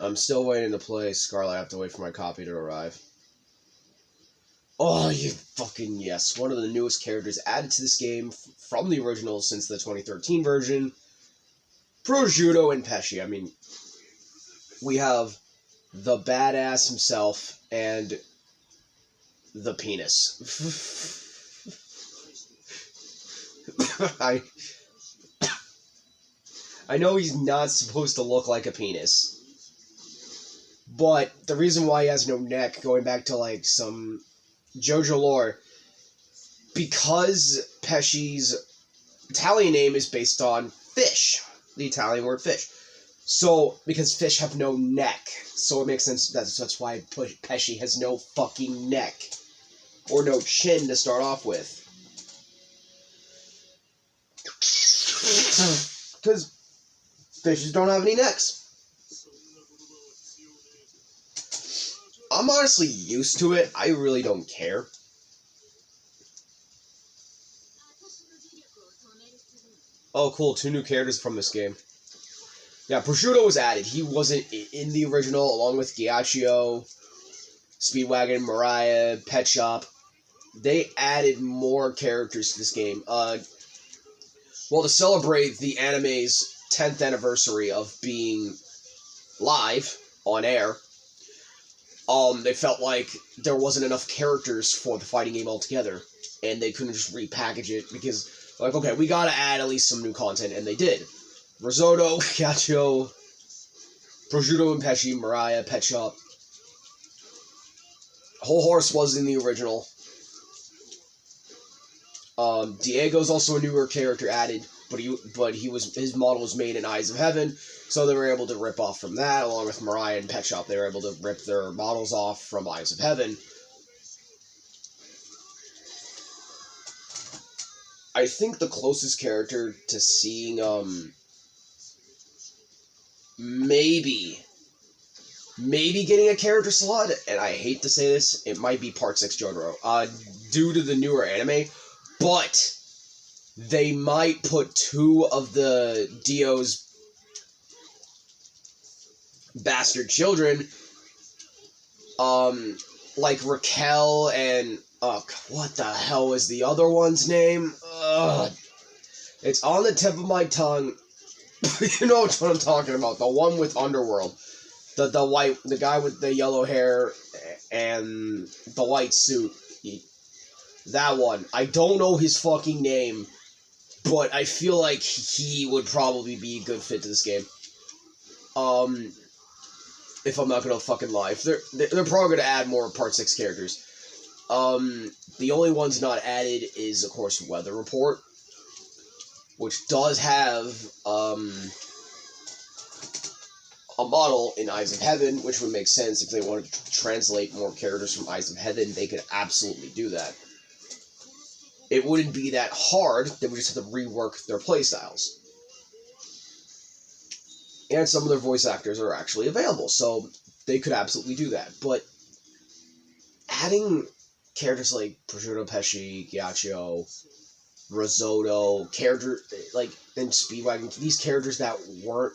I'm still waiting to play Scarlet. I have to wait for my copy to arrive. Oh, you fucking yes. One of the newest characters added to this game from the original since the 2013 version. Prosciutto and Pesci. I mean, we have the badass himself and the penis. I know he's not supposed to look like a penis, but the reason why he has no neck, going back to like some JoJo lore, because Pesci's Italian name is based on fish, the Italian word fish. So, because fish have no neck, so it makes sense. That's why Pesci has no fucking neck. Or no chin to start off with. Because fishes don't have any necks. I'm honestly used to it. I really don't care. Oh, cool. 2 new characters from this game. Yeah, Prosciutto was added. He wasn't in the original, along with Ghiaccio, Speedwagon, Mariah, Pet Shop. They added more characters to this game. Well, to celebrate the anime's 10th anniversary of being live on air, they felt like there wasn't enough characters for the fighting game altogether, and they couldn't just repackage it because, like, okay, we gotta add at least some new content, and they did. Risotto, Ghiaccio, Prosciutto and Pesci, Mariah, Pet Shop. Whole Horse was in the original. Diego's also a newer character added, but his model was made in Eyes of Heaven, so they were able to rip off from that, along with Mariah and Pet Shop. They were able to rip their models off from Eyes of Heaven. I think the closest character to seeing, maybe getting a character slot, and I hate to say this, it might be Part 6 Jotaro, due to the newer anime, but they might put 2 of the Dio's bastard children, like Raquel and, what the hell is the other one's name? It's on the tip of my tongue. You know what I'm talking about. The one with Underworld. The guy with the yellow hair and the white suit. That one. I don't know his fucking name, but I feel like he would probably be a good fit to this game. If I'm not gonna fucking lie. They're probably gonna add more Part 6 characters. The only ones not added is, of course, Weather Report, which does have, a model in Eyes of Heaven, which would make sense if they wanted to translate more characters from Eyes of Heaven. They could absolutely do that. It wouldn't be that hard. They would just have to rework their playstyles. And some of their voice actors are actually available, so they could absolutely do that. But adding characters like Prosciutto, Pesci, Ghiaccio, Risotto, and Speedwagon, these characters that weren't,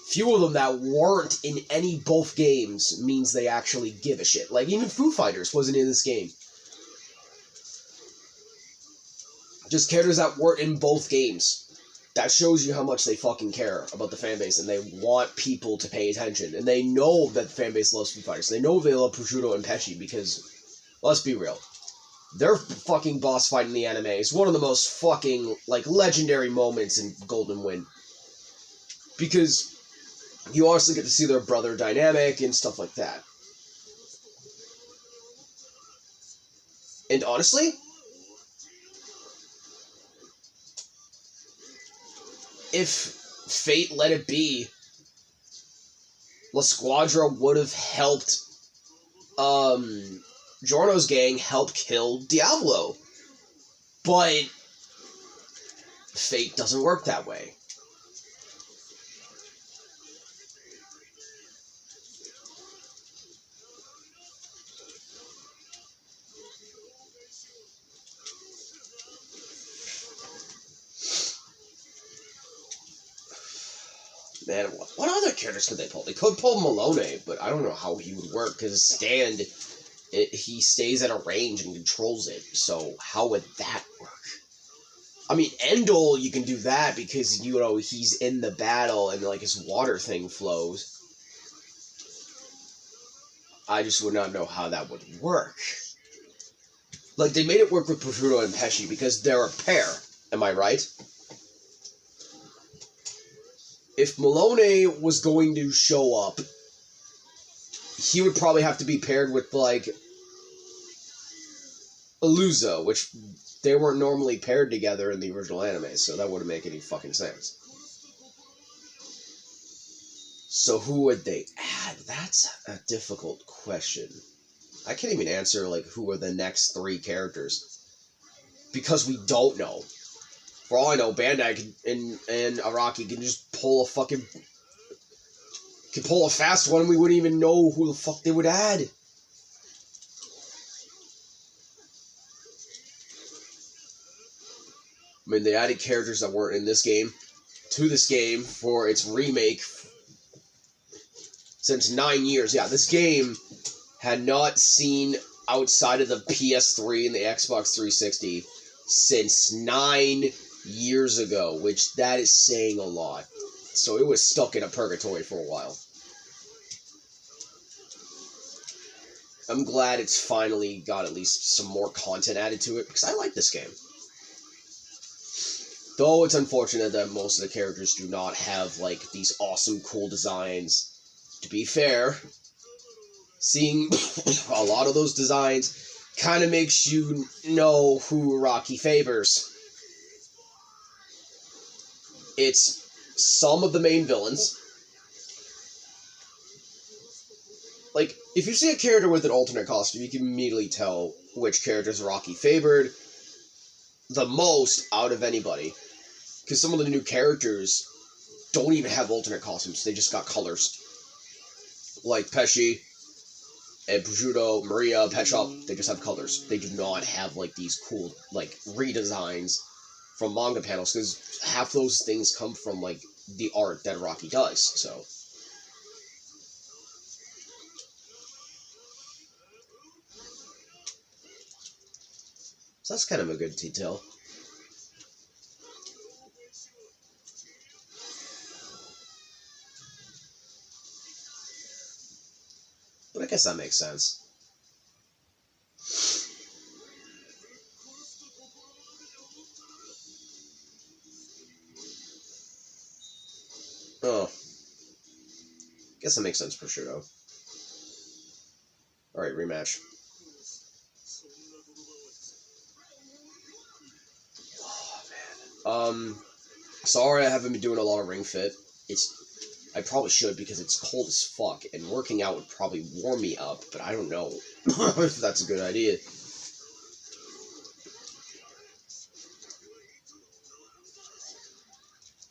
few of them that weren't in both games means they actually give a shit. Like, even Foo Fighters wasn't in this game. Just characters that weren't in both games. That shows you how much they fucking care about the fanbase, and they want people to pay attention. And they know that the fanbase loves Foo Fighters. They know they love Prosciutto and Pesci because, let's be real, their fucking boss fight in the anime is one of the most fucking, legendary moments in Golden Wind. Because you honestly get to see their brother dynamic and stuff like that. And honestly, if fate let it be, La Squadra would have helped, Giorno's gang help kill Diavolo. But fate doesn't work that way. Man, what other characters could they pull? They could pull Malone, but I don't know how he would work, because his stand, he stays at a range and controls it, so how would that work? I mean, Endel, you can do that, because, you know, he's in the battle, and, like, his water thing flows. I just would not know how that would work. Like, they made it work with Prosciutto and Pesci, because they're a pair, am I right? If Malone was going to show up, he would probably have to be paired with, like, Illuso, which they weren't normally paired together in the original anime, so that wouldn't make any fucking sense. So who would they add? That's a difficult question. I can't even answer, like, who are the next 3 characters. Because we don't know. For all I know, Bandai and Araki can just pull a fucking... Could pull a fast one and we wouldn't even know who the fuck they would add. I mean, they added characters that weren't in this game to this game for its remake since 9 years. Yeah, this game had not seen outside of the PS3 and the Xbox 360 since 9 years ago, which that is saying a lot. So it was stuck in a purgatory for a while. I'm glad it's finally got at least some more content added to it, because I like this game. Though it's unfortunate that most of the characters do not have, like, these awesome, cool designs. To be fair, seeing a lot of those designs kind of makes you know who Araki favors. It's some of the main villains. Like, if you see a character with an alternate costume, you can immediately tell which characters Araki favored the most out of anybody. Because some of the new characters don't even have alternate costumes, they just got colors. Like Pesci and Prosciutto, Maria, Pesci, they just have colors. They do not have, like, these cool, like, redesigns from manga panels, because half those things come from, like, the art that Araki does, so. So that's kind of a good detail. But I guess that makes sense. Oh. Guess that makes sense, Prosciutto. Alright, rematch. Oh, man. Sorry I haven't been doing a lot of Ring Fit. I probably should, because it's cold as fuck, and working out would probably warm me up, but I don't know if that's a good idea.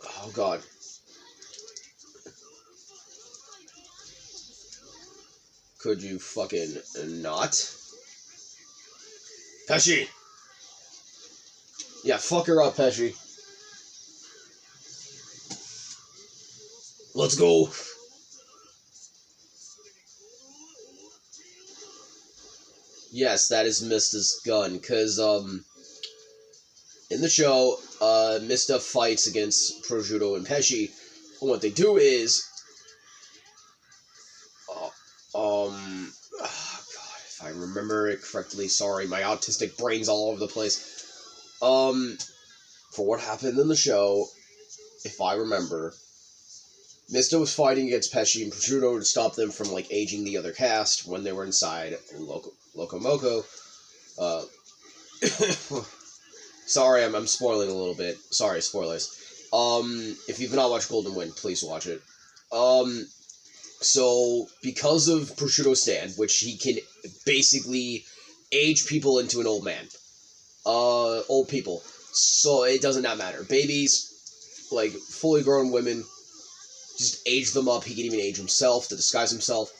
Oh, God. Could you fucking not? Pesci! Yeah, fuck her up, Pesci. Let's go! Yes, that is Mista's gun, because, in the show, Mista fights against Prosciutto and Pesci, and what they do is, oh, God, if I remember it correctly, sorry, my autistic brain's all over the place. For what happened in the show, if I remember, Mista was fighting against Pesci and Prosciutto to stop them from, like, aging the other cast when they were inside Locomoco. Sorry, I'm spoiling a little bit. Sorry, spoilers. If you've not watched Golden Wind, please watch it. So, because of Prosciutto's stand, which he can basically age people into an old man. Old people. So, it doesn't not matter. Babies, like, fully grown women, just age them up. He can even age himself to disguise himself.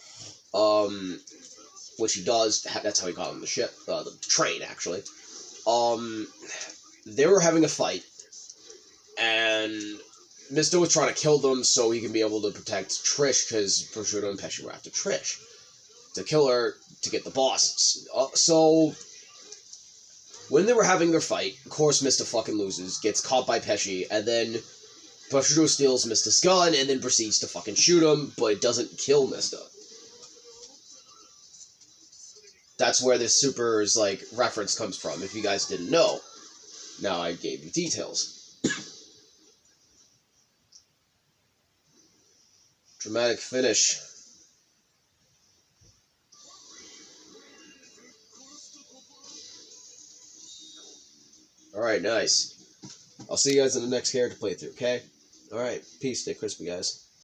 Which he does. That's how he got on the ship. The train, actually. They were having a fight. And Misto was trying to kill them so he can be able to protect Trish, because Prosciutto and Pesci were after Trish to kill her to get the boss. So when they were having their fight, of course Misto fucking loses, gets caught by Pesci, and then Prosciutto steals Misto's gun and then proceeds to fucking shoot him, but it doesn't kill Misto. That's where this Super's, like, reference comes from, if you guys didn't know. Now I gave you details. Dramatic finish. Alright, nice. I'll see you guys in the next character playthrough, okay? Alright, peace, stay crispy, guys.